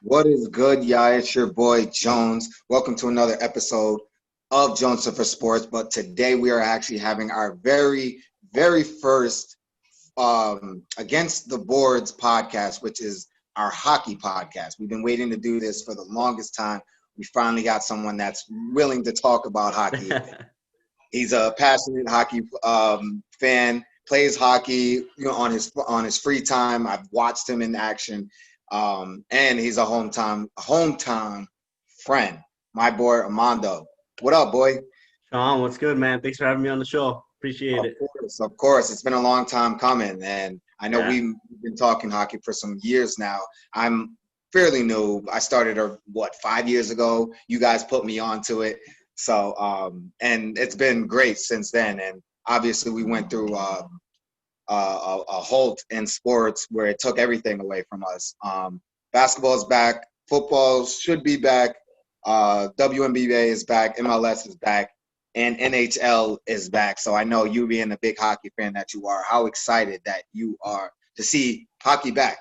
What is good, y'all? It's your boy Jones. Welcome to another episode of Jones for Sports. But today we are actually having our very first Against the Boards podcast, which is our hockey podcast. We've been waiting to do this for the longest time. We finally got someone that's willing to talk about hockey. He's a passionate hockey fan, plays hockey, on his free time. I've watched him in action, and he's a hometown friend. My boy Armando. What up, boy? Sean, what's good, man? Thanks for having me on the show. Appreciate it. Of course. It's been a long time coming, and I know Yeah. we've been talking hockey for some years now. I'm fairly new. I started 5 years ago. You guys put me onto it. So, and it's been great since then. And obviously, we went through a halt in sports where it took everything away from us. Basketball is back. Football should be back. WNBA is back. MLS is back. And NHL is back. So I know you being the big hockey fan that you are, how excited that you are to see hockey back.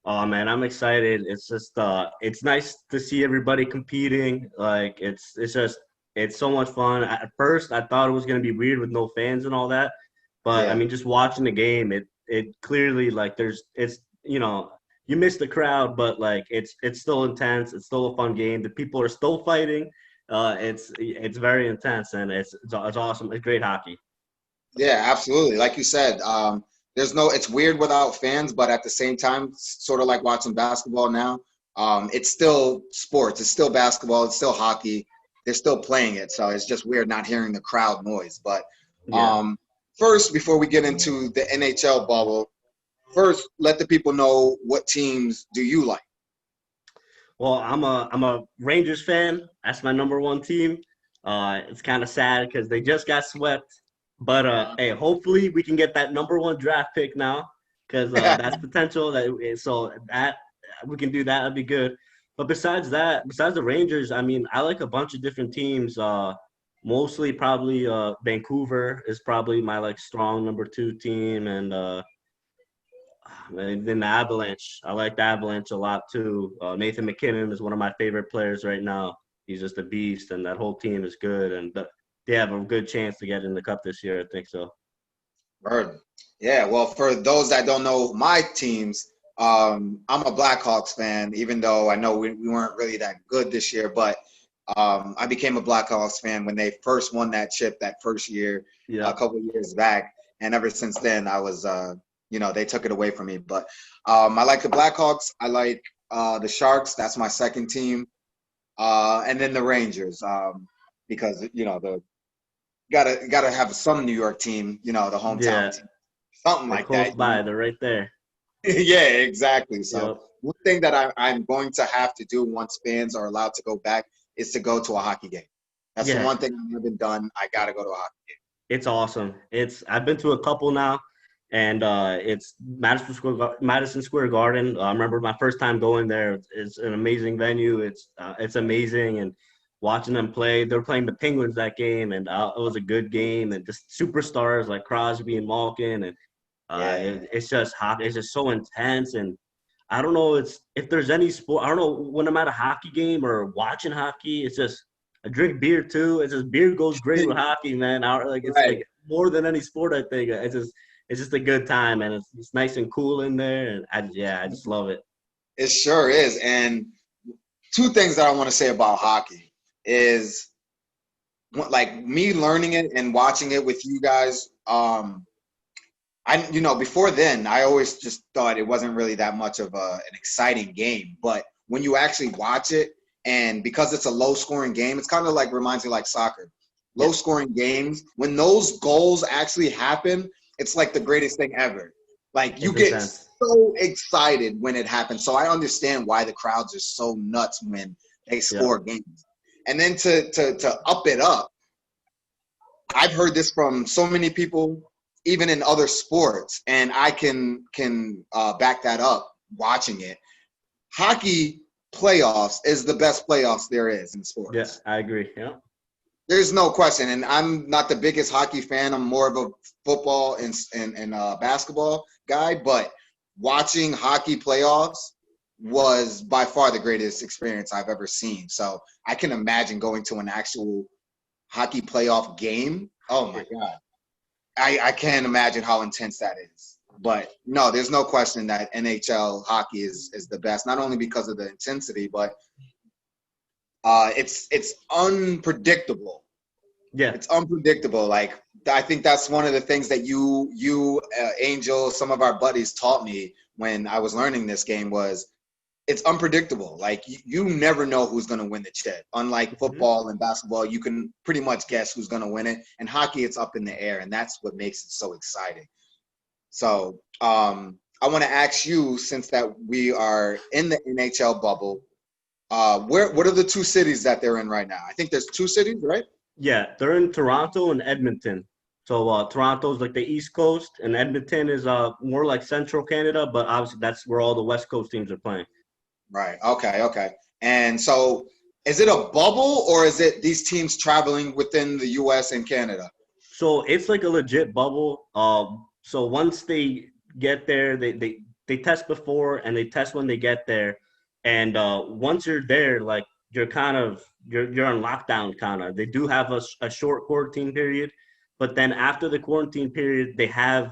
Oh man, I'm excited. It's just it's nice to see everybody competing. Like it's so much fun. At first I thought it was gonna be weird with no fans and all that. But I Yeah. mean just watching the game, it clearly like you miss the crowd, but like it's still intense, it's still a fun game. The people are still fighting. It's very intense and it's awesome. It's great hockey. Yeah, absolutely. Like you said, it's weird without fans, but at the same time, sort of like watching basketball now. It's still sports. It's still basketball. It's still hockey. They're still playing it. So it's just weird not hearing the crowd noise. But Yeah. um, first, before we get into the NHL bubble, first, let the people know what teams do you like? Well, I'm a Rangers fan. That's my number one team. It's kind of sad because they just got swept. But hey, hopefully we can get that number one draft pick now because that's potential. So that we can do that. That'd be good. But besides that, besides the Rangers, I mean, I like a bunch of different teams. Mostly probably Vancouver is probably my like strong number two team, and then the Avalanche. I like the Avalanche a lot too. Nathan McKinnon is one of my favorite players right now. He's just a beast, and that whole team is good, and they have a good chance to get in the cup this year. I think so. Word. Yeah, well, for those that don't know my teams, I'm a Blackhawks fan, even though I know we weren't really that good this year. But I became a Blackhawks fan when they first won that chip that first year, a Yeah, couple of years back. And ever since then, I was, they took it away from me. But I like the Blackhawks. I like the Sharks. That's my second team. And then the Rangers, because, the gotta have some New York team, the hometown yeah, team, something they're like close that. by. They're right there. Yeah, exactly. So Yep. one thing that I'm going to have to do once fans are allowed to go back is to go to a hockey game. That's the Yeah, one thing I haven't done. I gotta go to a hockey it's awesome. I've been to a couple now, and it's Madison Square Garden. I remember my first time going there. It's an amazing venue. It's amazing, and watching them play. They were playing the Penguins that game, and it was a good game. And just superstars like Crosby and Malkin, and game. it's just hot. It's just so intense, and I don't know. It's if there's any sport. I don't know when I'm at a hockey game or watching hockey. It's just I drink beer too. It's just beer goes Yeah, great with hockey, man. Like it's right. like more than any sport. I think it's just a good time, and it's nice and cool in there, and I just love it. It sure is. And two things that I want to say about hockey is like me learning it and watching it with you guys. Before then, I always just thought it wasn't really that much of an exciting game. But when you actually watch it, and because it's a low scoring game, it's kind of like reminds me like soccer. Yeah, Low scoring games, when those goals actually happen, it's like the greatest thing ever. Like you it's get intense. so excited when it happens. So I understand why the crowds are so nuts when they Yeah, score games. And then to up it up, I've heard this from so many people, even in other sports, and I can back that up watching it. Hockey playoffs is the best playoffs there is in yeah, sports. I agree. Yeah, There's no question, and I'm not the biggest hockey fan. I'm more of a football and basketball guy, but watching hockey playoffs, was by far the greatest experience I've ever seen. So I can imagine going to an actual hockey playoff game. Oh my God. I can't imagine how intense that is. But no, there's no question that NHL hockey is the best, not only because of the intensity, but it's unpredictable. Yeah. It's unpredictable. Like, I think that's one of the things that you Angel, some of our buddies taught me when I was learning this game was it's unpredictable. Like, you never know who's going to win the chip. Unlike football and basketball, you can pretty much guess who's going to win it. And hockey, it's up in the air, and that's what makes it so exciting. So I want to ask you, since that we are in the NHL bubble, what are the two cities that they're in right now? I think there's two cities, right? Yeah, they're in Toronto and Edmonton. So Toronto's like the East Coast, and Edmonton is more like Central Canada, but obviously that's where all the West Coast teams are playing. Right. Okay. And so is it a bubble, or is it these teams traveling within the U.S. and Canada? So it's like a legit bubble. So once they get there, they test before and they test when they get there. And once you're there, like you're on lockdown kind of. They do have a short quarantine period, but then after the quarantine period, they have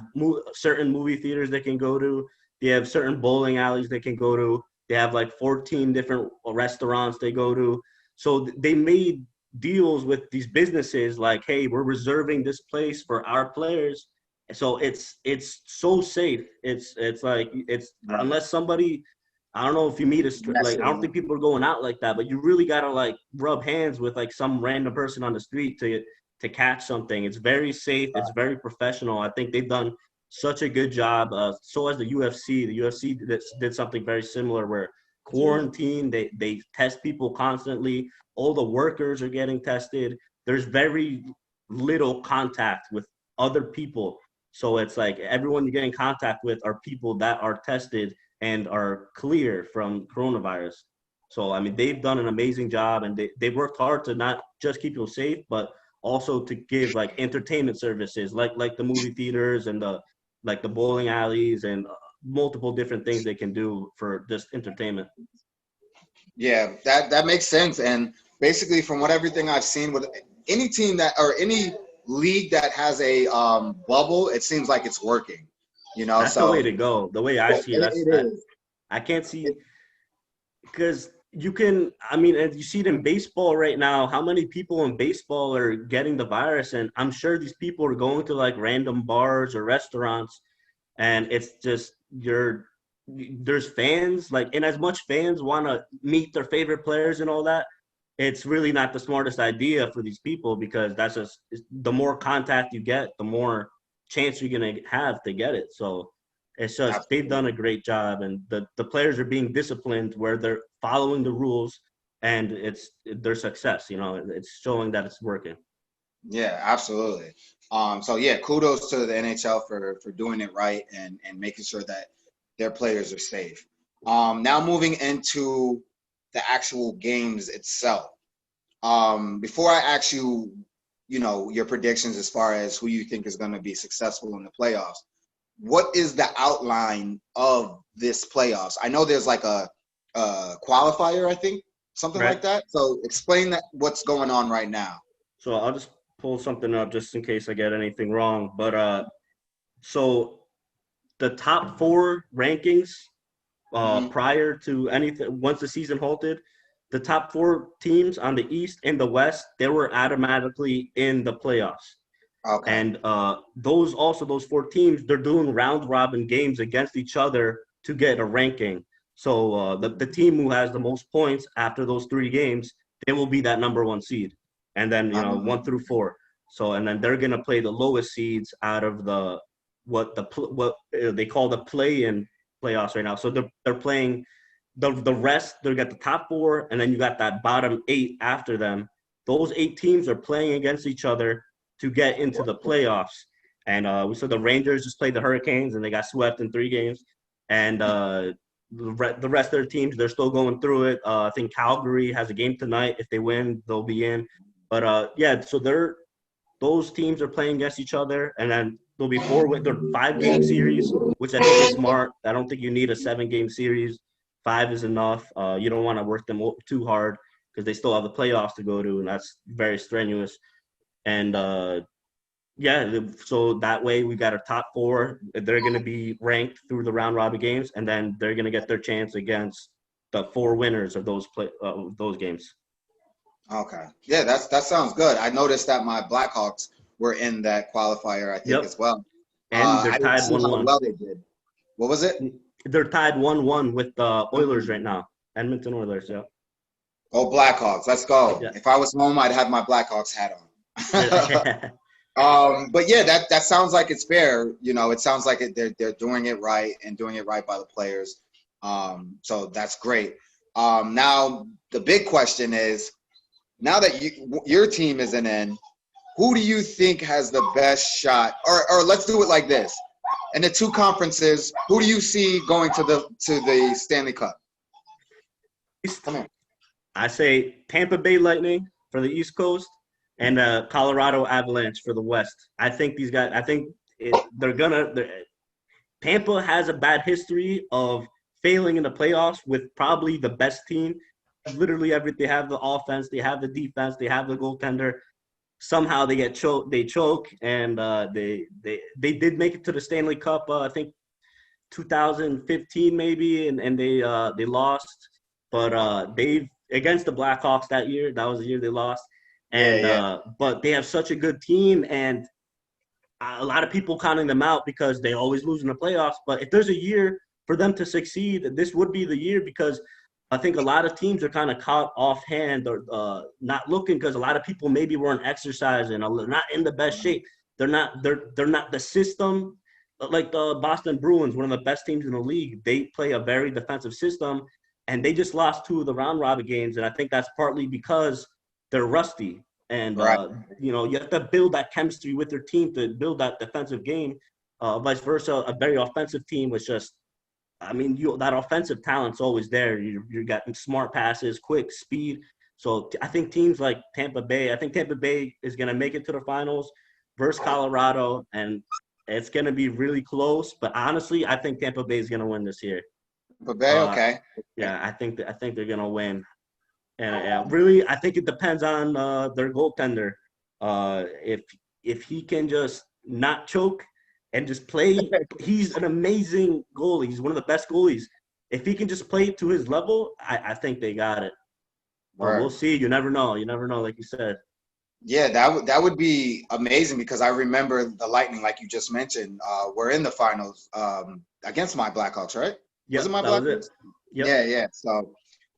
certain movie theaters they can go to. They have certain bowling alleys they can go to. They have like 14 different restaurants they go to. So they made deals with these businesses like, hey, we're reserving this place for our players. So it's so safe. It's like it's Right. unless somebody, I don't know if you meet like, I don't think people are going out like that, but you really gotta like rub hands with like some random person on the street to catch something. It's very safe. It's very professional. I think they've done such a good job. So as the UFC. The UFC did something very similar where quarantine, they test people constantly. All the workers are getting tested. There's very little contact with other people. So it's like everyone you get in contact with are people that are tested and are clear from coronavirus. So, I mean, they've done an amazing job, and they've worked hard to not just keep people safe, but also to give like entertainment services like the movie theaters and the bowling alleys and multiple different things they can do for just entertainment. Yeah, that makes sense. And basically, from what everything I've seen with any team that or any league that has a bubble, it seems like it's working. That's the way So to go. The way I see it, it is. I can't see because you can. I mean, and you see it in baseball right now. How many people in baseball are getting the virus? And I'm sure these people are going to like random bars or restaurants, and it's just there's fans like, and as much fans want to meet their favorite players and all that, it's really not the smartest idea for these people, because that's just the more contact you get, the more chance you're going to have to get it. So it's just they've done a great job, and the players are being disciplined where they're following the rules, and it's their success. It's showing that it's working. Yeah, absolutely. So yeah, kudos to the NHL for doing it right and making sure that their players are safe. Now moving into the actual games itself. Before I ask you, your predictions as far as who you think is going to be successful in the playoffs, what is the outline of this playoffs? I know there's like a qualifier, I think, something Right. like that. So explain that what's going on right now. So I'll just pull something up just in case I get anything wrong. But so the top four rankings prior to anything, once the season halted, the top four teams on the East and the West, they were automatically in the playoffs. Okay. And those four teams, they're doing round robin games against each other to get a ranking. So the team who has the most points after those three games, they will be that number one seed. And then, 1 through 4. So, and then they're going to play the lowest seeds out of what they call the play-in playoffs right now. So they're playing the rest. They got the top 4, and then you got that bottom 8 after them. Those 8 teams are playing against each other to get into the playoffs. And we saw the Rangers just played the Hurricanes, and they got swept in 3 games. And the rest of their teams, they're still going through it. I think Calgary has a game tonight. If they win, they'll be in. But yeah, so those teams are playing against each other, and then there'll be 4 5-game series, which I think is smart. I don't think you need a 7-game series 5 is enough. You don't want to work them too hard because they still have the playoffs to go to, and that's very strenuous. And yeah, so that way we got our top 4. They're going to be ranked through the round robin games, and then they're going to get their chance against the 4 winners of those games. Okay. Yeah, that sounds good. I noticed that my Blackhawks were in that qualifier, I think, Yep, as well. and they're I didn't tied see how 1-1. well they did. What was it? They're tied 1-1 with the Oilers right now. Edmonton Oilers, yeah. Oh, Blackhawks. Let's go. Yeah. If I was home, I'd have my Blackhawks hat on. Yeah. But yeah, that sounds like it's fair. It sounds like they're doing it right and doing it right by the players. So that's great. Now the big question is, now that your team isn't in, who do you think has the best shot? Or let's do it like this: in the 2 conferences, who do you see going to the Stanley Cup? Come here. I say Tampa Bay Lightning for the East Coast and Colorado Avalanche for the West. I think these guys. I think Tampa has a bad history of failing in the playoffs with probably the best team. Literally everything. They have the offense, they have the defense, they have the goaltender. Somehow they get choked. They choke, and they did make it to the Stanley Cup. I think 2015 maybe, and they lost. But they against the Blackhawks that year. That was the year they lost. And but they have such a good team, and a lot of people counting them out because they always lose in the playoffs. But if there's a year for them to succeed, this would be the year, because I think a lot of teams are kind of caught offhand or not looking, because a lot of people maybe weren't exercising, or not in the best shape. They're not the system, like the Boston Bruins, one of the best teams in the league. They play a very defensive system, and they just lost 2 of the round robin games, and I think that's partly because they're rusty. And Right. you have to build that chemistry with your team to build that defensive game. Vice versa, a very offensive team was just, I mean, that offensive talent's always there. You got smart passes, quick speed. So I think teams like Tampa Bay, I think Tampa Bay is going to make it to the finals versus Colorado, and it's going to be really close. But honestly, I think Tampa Bay is going to win this year. Tampa Bay, okay. Yeah, I think they're going to win. And really, I think it depends on their goaltender. If he can just not choke and just play, he's an amazing goalie. He's one of the best goalies. If he can just play to his level, I think they got it. But we'll see. You never know. You never know, like you said. Yeah, that would be amazing, because I remember the Lightning, like you just mentioned, were in the finals against my Blackhawks, right? Yeah, was it my Blackhawks? Yep. Yeah. So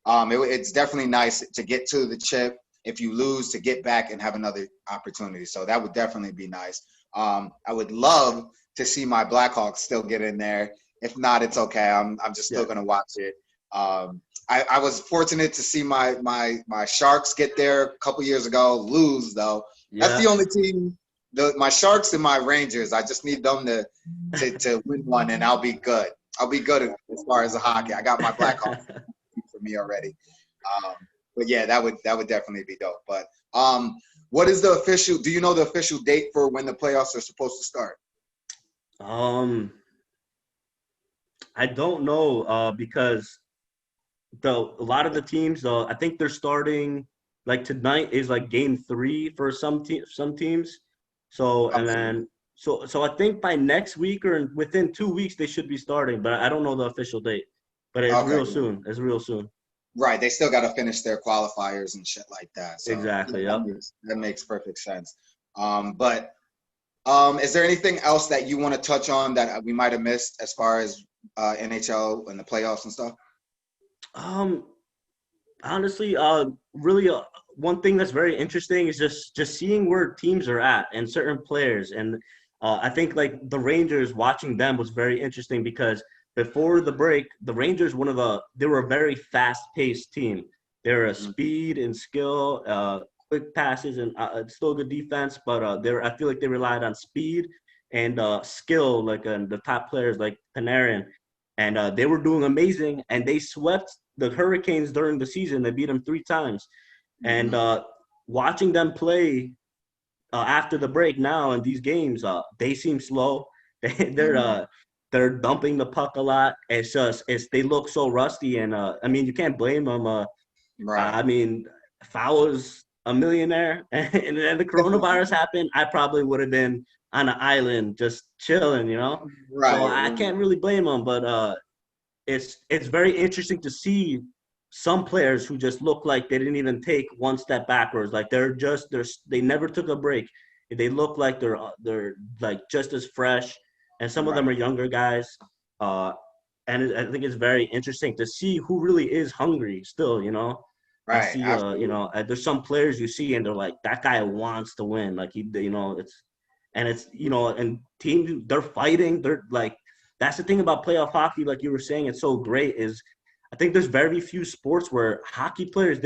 it's definitely nice to get to the chip. If you lose, to get back and have another opportunity. So that would definitely be nice. I would love to see my Blackhawks still get in there. If not, it's okay. I'm just still gonna watch it. I was fortunate to see my Sharks get there a couple years ago. Lose though. Yeah. That's the only team. My Sharks and my Rangers. I just need them to win one, and I'll be good. I'll be good as far as the hockey. I got my Blackhawks for me already. But yeah, that would definitely be dope. But what is the official? Do you know the official date for when the playoffs are supposed to start? I don't know because a lot of the teams, I think they're starting, like tonight is like game 3 for some teams. So and then so I think by next week or within 2 weeks they should be starting, but I don't know the official date. But it's real soon. It's real soon. Right, they still got to finish their qualifiers and shit like that. So exactly. Yeah, that makes perfect sense. But is there anything else that you want to touch on that we might have missed as far as NHL and the playoffs and stuff? Honestly, really, one thing that's very interesting is just seeing where teams are at and certain players. And I think like the Rangers, watching them was very interesting because before the break, the Rangers, they were a very fast-paced team. They're a speed and skill, quick passes, and still good defense. But I feel like they relied on speed and skill, like the top players like Panarin, and they were doing amazing. And they swept the Hurricanes during the season. They beat them 3 times. And watching them play after the break now in these games, they seem slow. they're dumping the puck a lot. They look so rusty, and I mean, you can't blame them. Right. I mean, if I was a millionaire and then the coronavirus happened, I probably would have been on an island just chilling, you know. So Right. I can't really blame them, but it's very interesting to see some players who just look like they didn't even take one step backwards. Like they never took a break. They look like they're like just as fresh, and some of them are Right. younger guys. Uh, I think it's very interesting to see who really is hungry still. You know, I Right. see. Absolutely. There's some players you see and they're like that guy wants to win. Like and teams they're fighting. They're like that's the thing about playoff hockey. Like you were saying, it's so great. Is I think there's very few sports where hockey players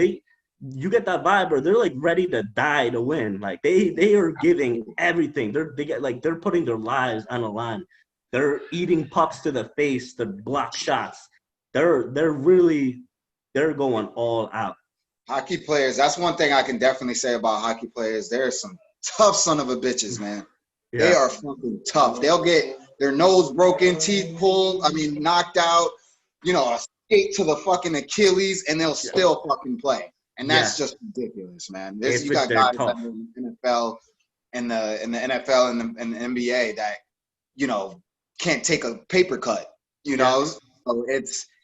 you get that vibe where they're like ready to die to win. Like they are giving Absolutely. everything. They're putting their lives on the line. They're eating pucks to the face, the block shots. They're going all out. Hockey players, that's one thing I can definitely say about hockey players. There's some tough son of a bitches, man. They Yeah. are fucking tough. They'll get their nose broken, teeth pulled, knocked out, a skate to the fucking Achilles, and they'll Yeah. still fucking play. And that's Yes. just ridiculous, man. You If got they're guys that tough. are in the NFL in the NFL and the NBA that, can't take a paper cut, Yeah. So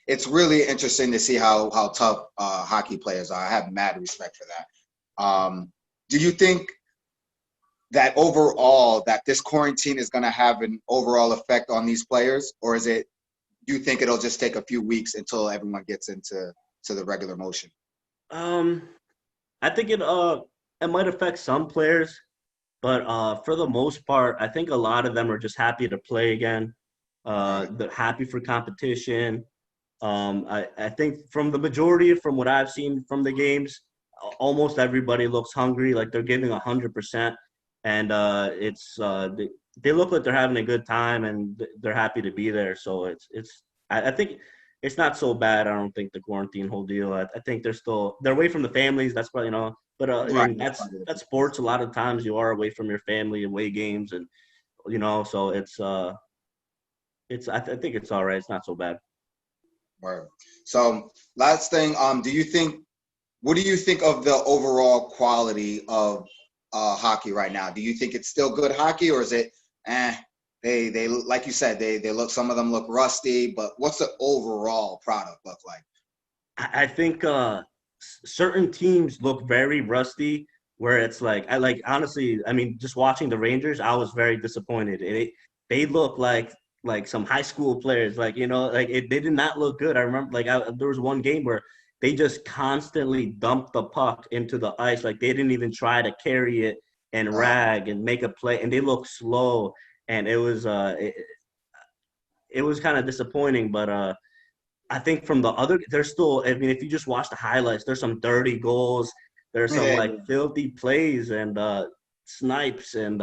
it's really interesting to see how tough hockey players are. I have mad respect for that. Do you think that overall that this quarantine is going to have an overall effect on these players, or do you think it'll just take a few weeks until everyone gets into the regular motion? Um, I think it might affect some players, but for the most part, I think a lot of them are just happy to play again. Right. They're happy for competition. I think from the majority, from what I've seen from the games, almost everybody looks hungry, like they're giving 100%, and they look like they're having a good time and they're happy to be there. So I think it's not so bad. I don't think the quarantine whole deal. I think they're away from the families. That's probably But I Right. mean that's sports. A lot of times you are away from your family, away games, and so I think it's all right. It's not so bad. Right. So last thing, what do you think of the overall quality of hockey right now? Do you think it's still good hockey, or is it they like you said, they look, some of them look rusty, but what's the overall product look like? I think certain teams look very rusty. Where it's like I like honestly, I mean, just watching the Rangers, I was very disappointed. They look like some high school players, they did not look good. I remember there was one game where they just constantly dumped the puck into the ice, like they didn't even try to carry it and rag and make a play, and they looked slow, and it was kind of disappointing, but I think from the other, there's still, I mean, if you just watch the highlights, there's some dirty goals. There's some Yeah. like filthy plays and snipes, and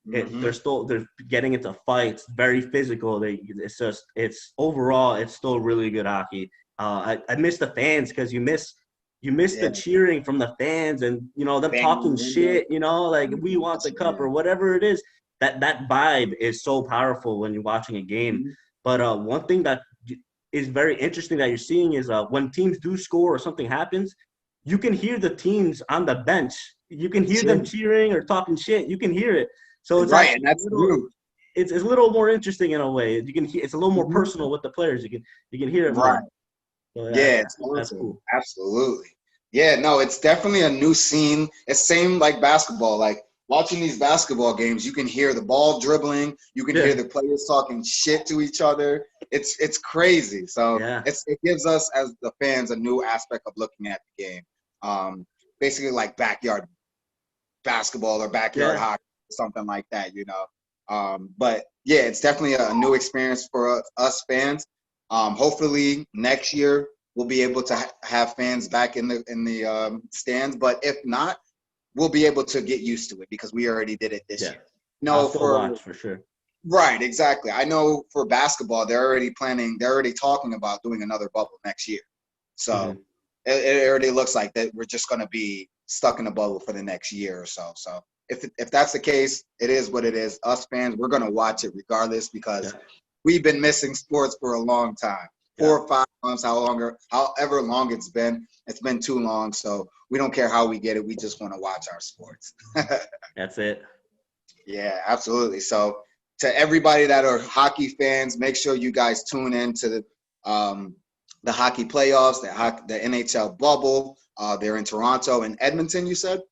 they're getting into fights, very physical. It's overall, it's still really good hockey. I miss the fans because you miss the Yeah. cheering from the fans and, them Banging on talking the window. shit, like we want the cup Yeah. or whatever it is. That vibe is so powerful when you're watching a game. Mhm. But one thing that is very interesting that you're seeing is when teams do score or something happens, you can hear the teams on the bench. You can hear them Sure. cheering or talking shit. You can hear it. So it's Right, and actually that's huge. it's a little more interesting in a way. You can hear it's a little more Mhm. personal with the players. You can hear it Right. more. So Yeah, it's that's awesome. cool. Absolutely. Yeah, no, it's definitely a new scene. It's same like basketball. Like watching these basketball games, you can hear the ball dribbling, you can hear Yeah, the players talking shit to each other. It's crazy. So yeah, it gives us as the fans a new aspect of looking at the game. Um, Basically like backyard basketball or backyard yeah, hockey, something like that. But yeah, it's definitely a new experience for us fans. Hopefully next year we'll be able to have fans back in the stands. But if not, we'll be able to get used to it because we already did it this yeah. year. I'll No, still watch for sure. right, exactly. I know for basketball, they're already planning. They're already talking about doing another bubble next year. So Hmm. it already looks like that we're just going to be stuck in a bubble for the next year or so. So if that's the case, it is what it is. Us fans, we're going to watch it regardless because Yeah, we've been missing sports for a long time. 4 or 5 months, however long it's been too long. So we don't care how we get it. We just want to watch our sports. That's it. Yeah, absolutely. So to everybody that are hockey fans, make sure you guys tune in to the hockey playoffs, the NHL Bubble. They're in Toronto and Edmonton, you said?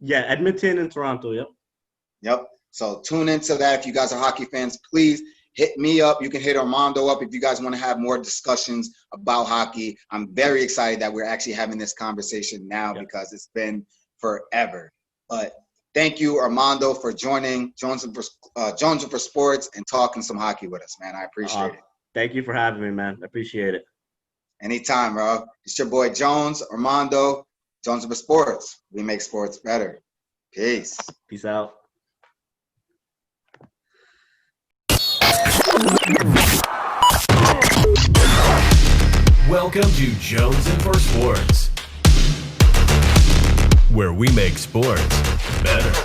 Yeah, Edmonton and Toronto, yep. Yep. So tune into that. If you guys are hockey fans, please hit me up. You can hit Armando up if you guys want to have more discussions about hockey. I'm very excited that we're actually having this conversation now because it's been forever. But thank you, Armando, for joining Jones for Sports and talking some hockey with us, man. I appreciate it. Thank you for having me, man. I appreciate it. Anytime, bro. It's your boy Jones, Armando, Jones for Sports. We make sports better. Peace. Peace out. Welcome to Jones for Sports, where we make sports better.